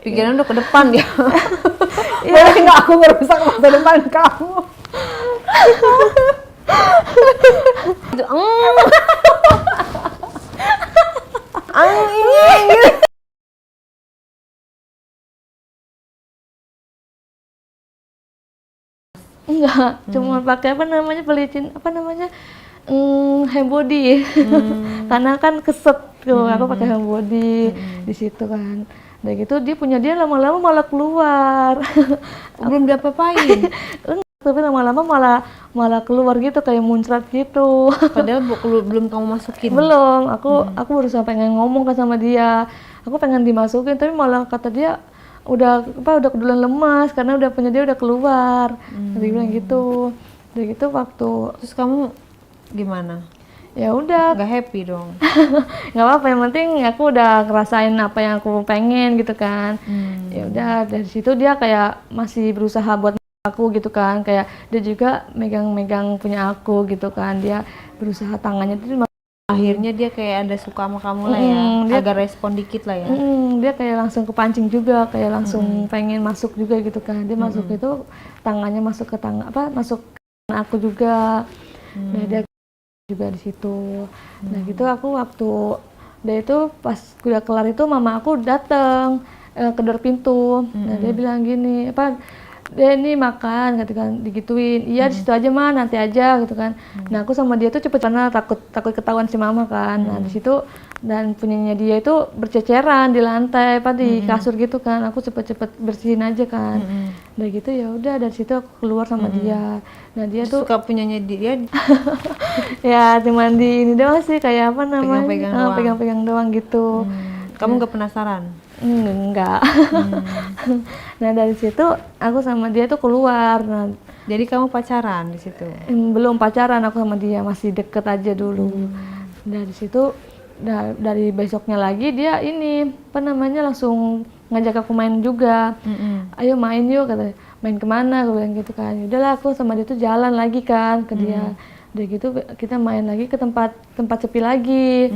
Pikiran udah ke depan ya. Boleh nggak aku ngerusak masa depan kamu? Enggak, cuma pakai pelicin hand body. Karena kan keset tuh, aku pakai hand body di situ kan. Udah gitu dia lama-lama malah keluar. Belum diapa-apain. Tapi lama-lama malah keluar gitu, kayak muncrat gitu. Padahal belum kamu masukin. Belum, aku berusaha pengen ngomong kan sama dia. Aku pengen dimasukin, tapi malah kata dia udah keduluan lemas karena dia udah keluar. Dia bilang gitu. Udah gitu waktu Terus kamu gimana? ya udah Gak happy dong. nggak apa-apa, yang penting aku udah ngerasain apa yang aku pengen gitu kan. Ya udah dari situ dia kayak masih berusaha buat aku gitu kan, kayak dia juga megang-megang punya aku gitu kan, dia berusaha tangannya tuh Akhirnya dia kayak ada suka sama kamu lah ya, dia agak respon dikit lah ya. dia kayak langsung kepancing juga, kayak langsung pengen masuk juga gitu kan. Dia masuk itu tangannya masuk ke masuk ke tangan aku juga. Nah dia juga di situ. Nah gitu aku waktu dia itu pas udah kelar itu mama aku datang ke door pintu. Nah dia bilang gini, dia ini makan gitu kan, digituin. Iya di situ aja mah, nanti aja gitu kan. Nah aku sama dia tuh cepet karena takut ketahuan si mama kan. Nah di situ dan punyanya dia itu berceceran di lantai di kasur gitu kan. Aku cepet-cepet bersihin aja kan. Udah gitu ya udah dari situ aku keluar sama dia. Nah dia tuh Suka punyanya dia. ya cuman di ini doang sih, kayak apa namanya, Pegang-pegang doang. pegang-pegang doang gitu. Kamu gak penasaran? Enggak. Nah dari situ aku sama dia tuh keluar. Nah Jadi kamu pacaran di situ? belum pacaran, aku sama dia masih deket aja dulu. Dari situ dari besoknya lagi dia ini langsung ngajak aku main juga. Ayo main yuk katanya. Main kemana? Aku bilang gitu kan. Udahlah aku sama dia tuh jalan lagi kan ke dia. Udah gitu kita main lagi ke tempat sepi lagi.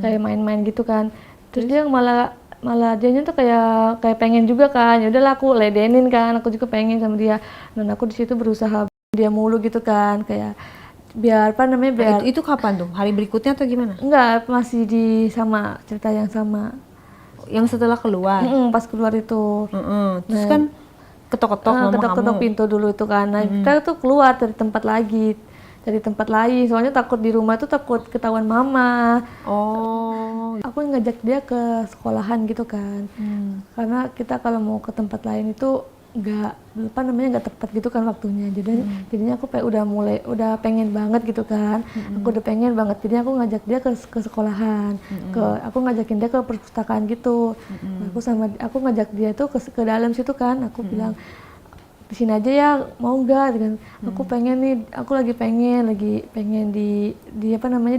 Kayak main-main gitu kan. Terus dia malah dianya tuh kayak pengen juga kan. Ya udahlah aku ledenin kan. Aku juga pengen sama dia. Dan aku di situ berusaha dia mulu gitu kan, kayak biar biar Itu kapan tuh? Hari berikutnya atau gimana? enggak, masih di sama cerita yang sama. Yang setelah keluar? Pas keluar itu. Terus kan ketok-ketok mama ketok-ketok kamu. pintu dulu itu kan. Nah, kita tuh keluar dari tempat lain. Soalnya takut di rumah tuh takut ketahuan mama. Oh. Aku ngajak dia ke sekolahan gitu kan. Karena kita kalau mau ke tempat lain itu nggak tepat gitu kan waktunya. Jadinya aku udah pengen banget gitu kan. Aku udah pengen banget. Jadinya aku ngajak dia ke sekolahan. Aku ngajakin dia ke perpustakaan gitu. Aku ngajak dia tuh ke dalam situ kan. Aku bilang di sini aja ya, mau nggak kan? Aku pengen nih, aku lagi pengen di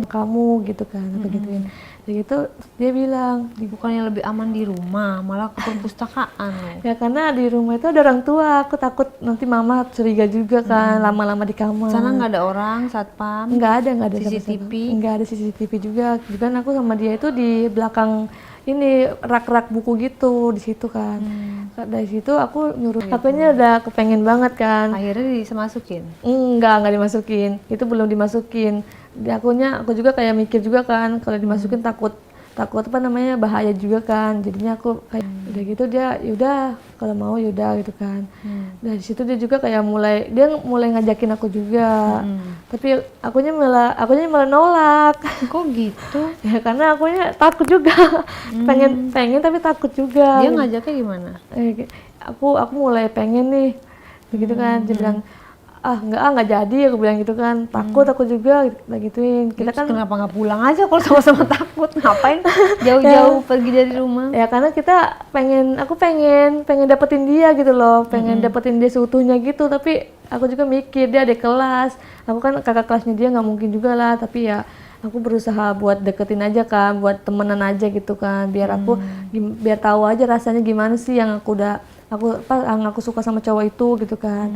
kamu gitu kan. Aku gituin. Jadi gitu dia bilang, Bukannya lebih aman di rumah, malah ke perpustakaan loh. ya karena di rumah itu ada orang tua, aku takut nanti mama curiga juga kan lama-lama di kamar. Sana nggak ada orang, satpam? Nggak ada CCTV? nggak ada CCTV juga. Kan aku sama dia itu di belakang ini rak-rak buku gitu di situ kan. Dari situ aku nyuruh HP-nya udah kepengen banget kan. Akhirnya dimasukin? Nggak dimasukin, itu belum dimasukin. Aku juga kayak mikir juga kan, kalau dimasukin takut bahaya juga kan. Jadinya aku kayak udah gitu dia yaudah kalau mau yaudah gitu kan. Dari situ dia juga kayak mulai ngajakin aku juga. Tapi akunya malah nolak. Kok gitu? Ya karena akunya takut juga. pengen tapi takut juga. Dia ngajaknya gimana? Aku mulai pengen nih begitu kan. Dia bilang nggak jadi, aku bilang gitu kan. Takut aku juga gituin. Kita Terus kan kenapa nggak pulang aja kalau sama-sama takut? Ngapain jauh-jauh pergi dari rumah? ya karena aku pengen dapetin dia gitu loh, pengen dapetin dia seutuhnya gitu. Tapi aku juga mikir dia adik kelas, aku kan kakak kelasnya dia, nggak mungkin juga lah. Tapi ya aku berusaha buat deketin aja kan, buat temenan aja gitu kan, biar biar tahu aja rasanya gimana sih yang aku suka sama cowok itu gitu kan.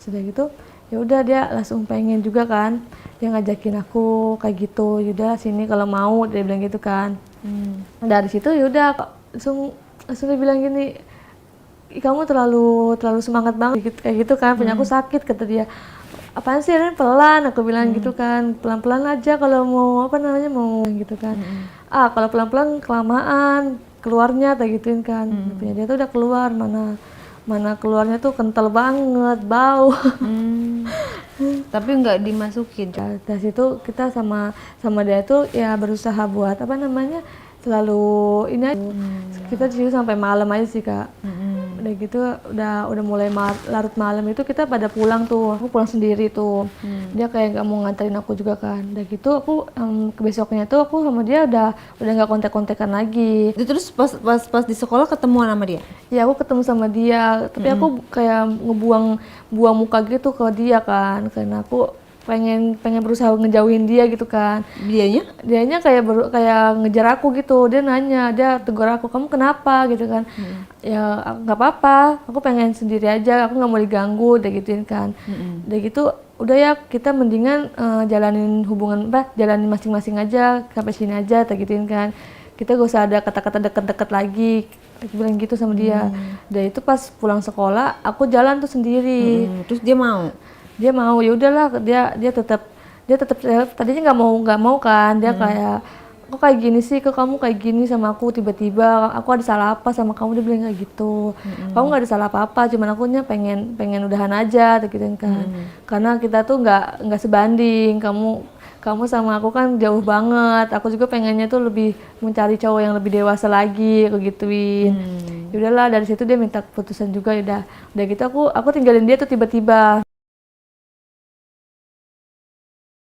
Sudah gitu ya udah dia langsung pengen juga kan, dia ngajakin aku kayak gitu, yaudah sini kalau mau, dia bilang gitu kan. Dari situ yaudah langsung langsung dia bilang gini, "Ih, kamu terlalu semangat banget gitu, kayak gitu kan, punya aku sakit," kata dia. "Apaan sih Ren, pelan," aku bilang gitu kan, "pelan-pelan aja kalau mau apa namanya mau gitu kan." "Ah, kalau pelan-pelan kelamaan keluarnya," tak gituin kan. Punya dia tuh udah keluar, mana keluarnya tuh kental banget, bau. Tapi nggak dimasukin. Dari situ kita sama dia tuh ya berusaha buat apa namanya selalu ini aja. Kita di situ sampai malam aja sih Kak. Udah gitu udah mulai larut malam itu kita pada pulang tuh, aku pulang sendiri tuh. Dia kayak nggak mau nganterin aku juga kan. Udah gitu aku besoknya tuh aku sama dia udah nggak kontak-kontakan lagi. Terus pas di sekolah ketemuan sama dia? Ya aku ketemu sama dia, tapi aku kayak buang muka gitu ke dia kan, karena aku pengen berusaha ngejauhin dia gitu kan. Dianya kayak ngejar aku gitu. Dia nanya, dia tegur aku, "Kamu kenapa?" gitu kan. Ya nggak apa-apa, aku pengen sendiri aja, aku nggak mau diganggu, udah gituin kan. Udah gitu udah ya kita mendingan jalanin hubungan jalanin masing-masing aja sampai sini aja, tak gituin kan. Kita gak usah ada kata-kata deket-deket lagi, aku bilang gitu sama dia. Dan itu pas pulang sekolah aku jalan tuh sendiri. Terus dia mau? Dia mau, ya udahlah, dia tetap tadinya nggak mau kan. Dia kayak, "Kok kayak gini sih, kok kamu kayak gini sama aku tiba-tiba, aku ada salah apa sama kamu?" Dia bilang kayak gitu. "Kamu nggak ada salah apa-apa, cuman akunya pengen udahan aja," gitu kan. Karena kita tuh nggak sebanding, kamu sama aku kan jauh banget. Aku juga pengennya tuh lebih mencari cowok yang lebih dewasa lagi, aku gituin. Ya udahlah, dari situ dia minta keputusan juga. Udah gitu aku tinggalin dia tuh tiba-tiba.